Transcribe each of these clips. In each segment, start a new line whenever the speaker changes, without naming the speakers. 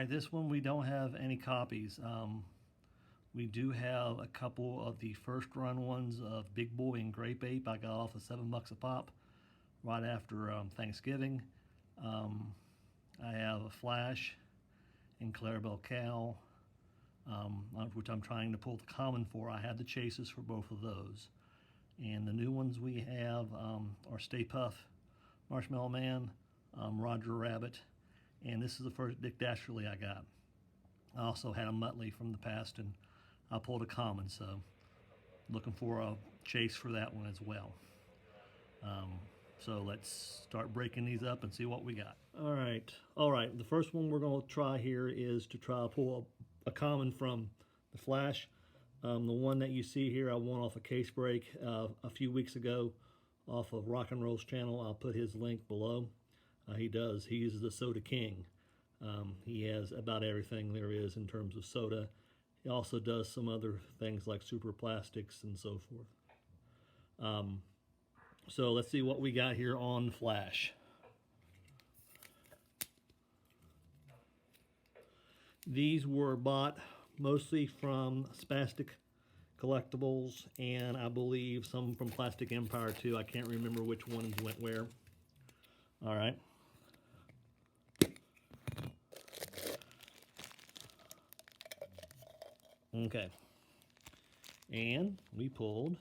right, this one we don't have any copies. We do have a couple of the first run ones of Big Boy and Grape Ape. I got off of $7 a pop right after Thanksgiving. I have a Flash and Clarabelle Cow, which I'm trying to pull the common for. I have the chases for both of those. And the new ones we have are Stay Puft, Marshmallow Man, Roger Rabbit, and this is the first Dick Dastardly I got. I also had a Motley from the past, and I pulled a common, so looking for a chase for that one as well. So let's start breaking these up and see what we got. All right. The first one we're going to try here is to try to pull a common from the Flash. The one that you see here, I won off a case break a few weeks ago off of Rock and Roll's channel. I'll put his link below. He's the Soda King. He has about everything there is in terms of soda. He also does some other things like super plastics and so forth. So let's see what we got here on Flash. These were bought mostly from Spastic Collectibles, and I believe some from Plastic Empire too. I can't remember which ones went where. All right. Okay. And we pulled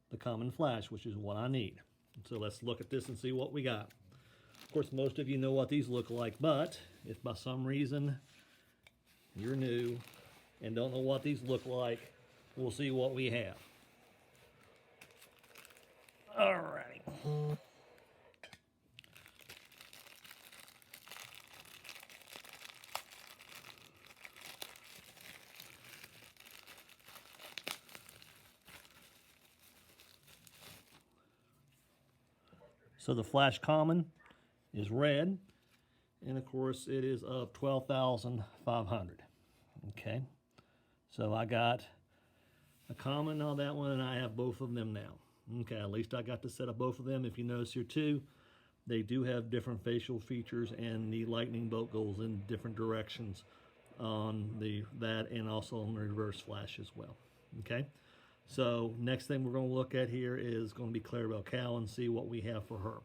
the common Flash, which is what I need. So let's look at this and see what we got. Of course, most of you know what these look like, but if by some reason you're new and don't know what these look like, we'll see what we have. Alrighty. So the Flash Common is red, and of course it is of 12,500. Okay, so I got a common on that one, and I have both of them now. Okay, at least I got the set of both of them. If you notice here too, they do have different facial features, and the lightning bolt goes in different directions on that and also on the reverse Flash as well. Okay. So next thing we're going to look at here is going to be Clarabelle Cow and see what we have for her.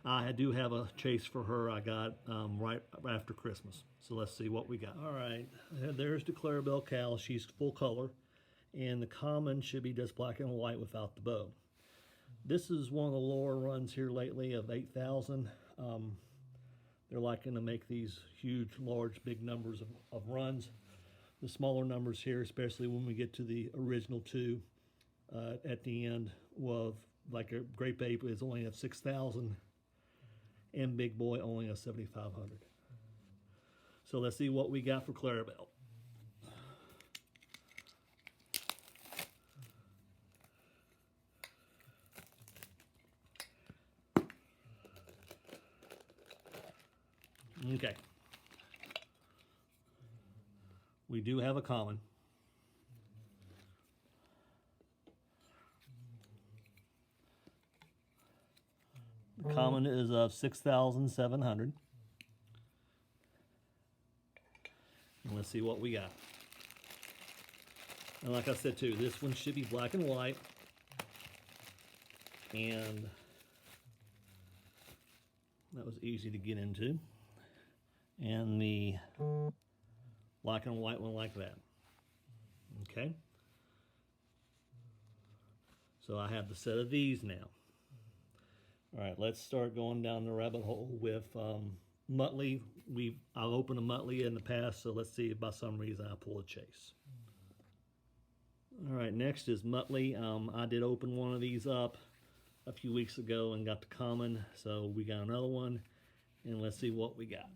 I do have a chase for her I got right after Christmas. So let's see what we got. All right, there's the Clarabelle Cow. She's full color, and the common should be just black and white without the bow. This is one of the lower runs here lately of 8,000. They're liking to make these huge, large, big numbers of runs. The smaller numbers here, especially when we get to the original two, at the end of like a Grape Ape is only at 6,000 and Big Boy only at 7,500. So let's see what we got for Clarabelle. Okay. We do have a common. The common is of 6,700. And let's see what we got. And like I said too, this one should be black and white. And that was easy to get into. And the black and white one like that. Okay. So I have the set of these now. All right, let's start going down the rabbit hole with Motley. I've opened a Motley in the past, so let's see if by some reason I pull a chase. All right, next is Motley. I did open one of these up a few weeks ago and got the common, so we got another one, and let's see what we got.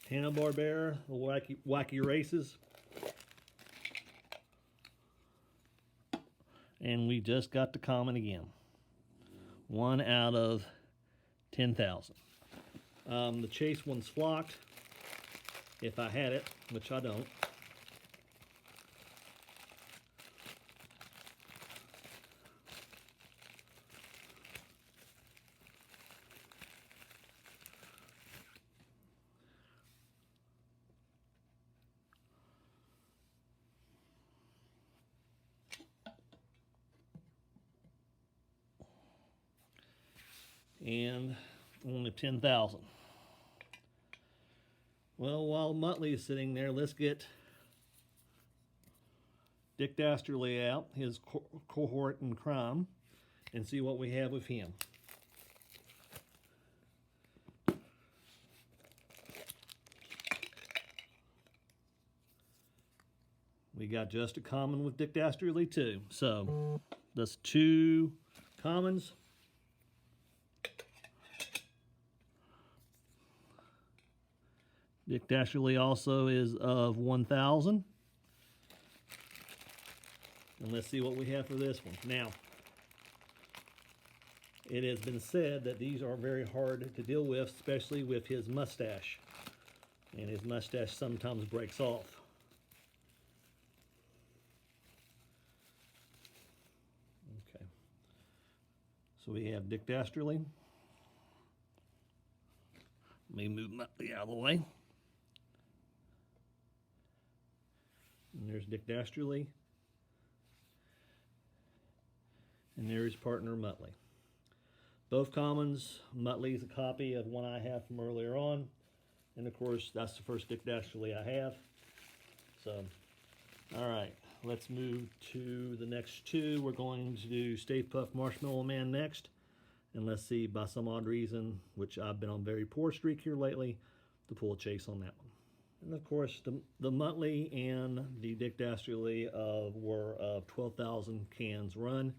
Hanna-Barbera, the Wacky Races. And we just got the common again. 1 out of 10,000. The chase one's flocked, if I had it, which I don't. and only 10,000. Well, while Motley is sitting there, let's get Dick Dastardly out, his cohort in crime, and see what we have with him. We got just a common with Dick Dastardly too. So that's 2 commons. Dick Dastardly also is of 1,000. And let's see what we have for this one. Now, it has been said that these are very hard to deal with, especially with his mustache. And his mustache sometimes breaks off. Okay. So we have Dick Dastardly. Let me move Motley out of the way. And there's Dick Dastardly. And there's partner Motley. Both commons. Motley's a copy of one I have from earlier on. And of course, that's the first Dick Dastardly I have. So, all right, let's move to the next 2. We're going to do Stay Puft Marshmallow Man next. And let's see, by some odd reason, which I've been on very poor streak here lately, to pull a chase on that one. And of course, the Motley and the Dick Dastardly were of 12,000 cans run.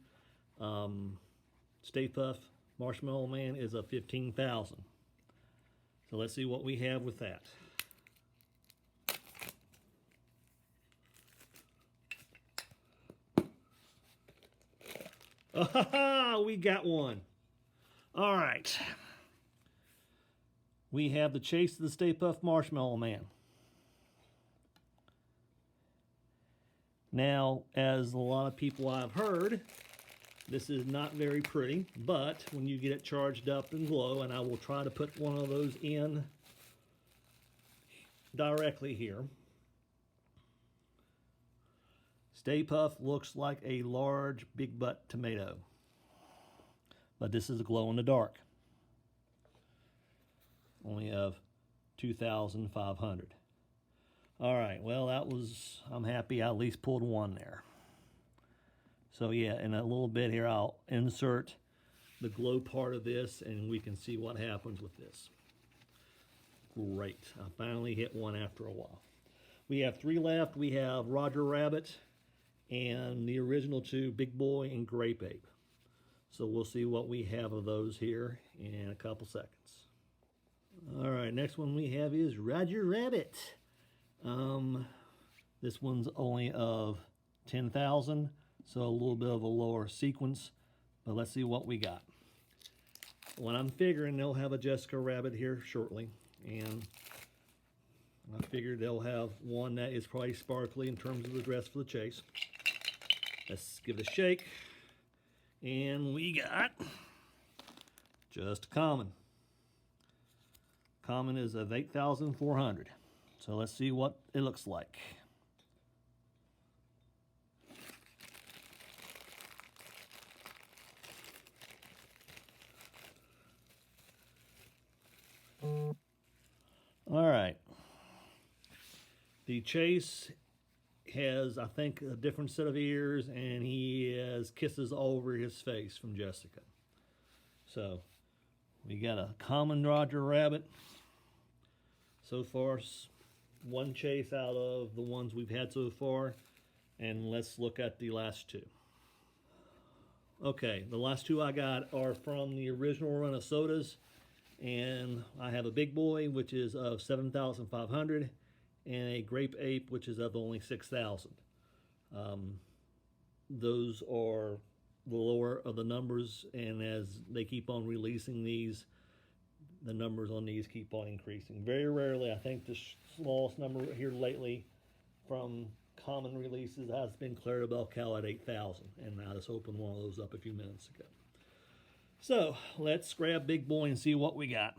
Stay Puft Marshmallow Man is of 15,000. So let's see what we have with that. Oh, we got one. All right. We have the Chase of the Stay Puft Marshmallow Man. Now, as a lot of people I've heard, this is not very pretty, but when you get it charged up and glow, and I will try to put one of those in directly here. Stay Puft looks like a large big butt tomato, but this is a glow in the dark. Only of 2,500. All right, well, I'm happy I at least pulled one there. So yeah, in a little bit here, I'll insert the glow part of this and we can see what happens with this. Great, I finally hit one after a while. We have 3 left. We have Roger Rabbit and the original 2, Big Boy and Grape Ape. So we'll see what we have of those here in a couple seconds. All right, next one we have is Roger Rabbit. This one's only of 10,000, so a little bit of a lower sequence, but let's see what we got. Well, I'm figuring they'll have a Jessica Rabbit here shortly, and I figured they'll have one that is probably sparkly in terms of the dress for the chase. Let's give it a shake, and we got just a common. Common is of 8,400. So let's see what it looks like. All right. The Chase has, I think, a different set of ears, and he has kisses all over his face from Jessica. So we got a common Roger Rabbit. So far, 1 chase out of the ones we've had so far, and let's look at the last 2. Okay, the last 2 I got are from the original run of sodas, and I have a Big Boy, which is of 7,500, and a Grape Ape, which is of only 6,000. Those are the lower of the numbers, and as they keep on releasing these, the numbers on these keep on increasing. Very rarely, I think the smallest number here lately from common releases has been Clarabelle Cow at 8,000, and I just opened one of those up a few minutes ago. So let's grab Big Boy and see what we got.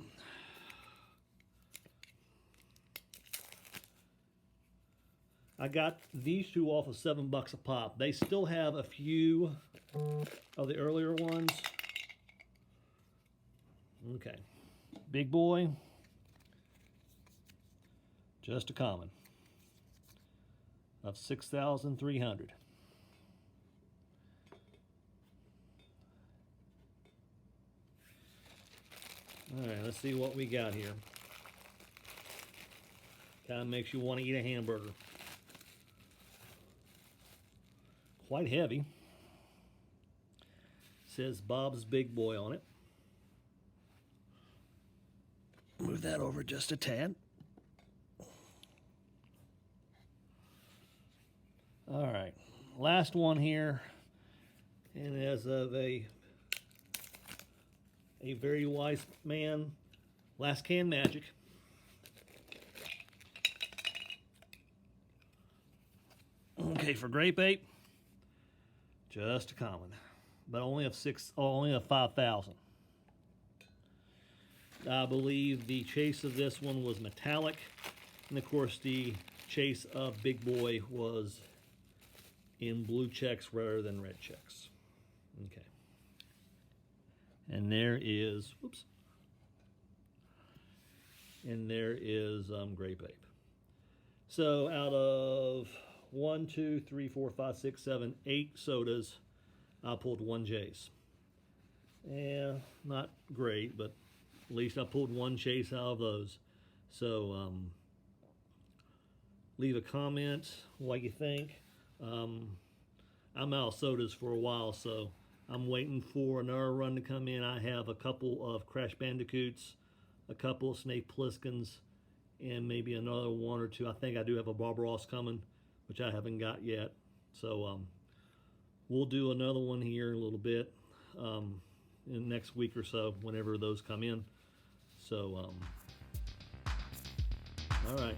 I got these 2 off of $7 a pop. They still have a few of the earlier ones. Okay. Big boy, just a common of 6,300. All right, let's see what we got here. Kind of makes you want to eat a hamburger. Quite heavy. Says Bob's Big Boy on it. Move that over just a tad. All right, last one here, and as of a very wise man, last can magic. Okay, for Grape Ape, just a common, but only of 5,000. I believe the chase of this one was metallic, and of course the chase of Big Boy was in blue checks rather than red checks. Okay. And there is, whoops. And there is Grape Ape. So out of 1, 2, 3, 4, 5, 6, 7, 8 sodas, I pulled 1 J's. Yeah, not great, but at least I pulled 1 chase out of those. So leave a comment what you think. I'm out of sodas for a while, so I'm waiting for another run to come in. I have a couple of Crash Bandicoots, a couple of Snake Plisskens, and maybe another 1 or 2. I think I do have a Bob Ross coming, which I haven't got yet. So we'll do another one here in a little bit, in the next week or so, whenever those come in. So, all right.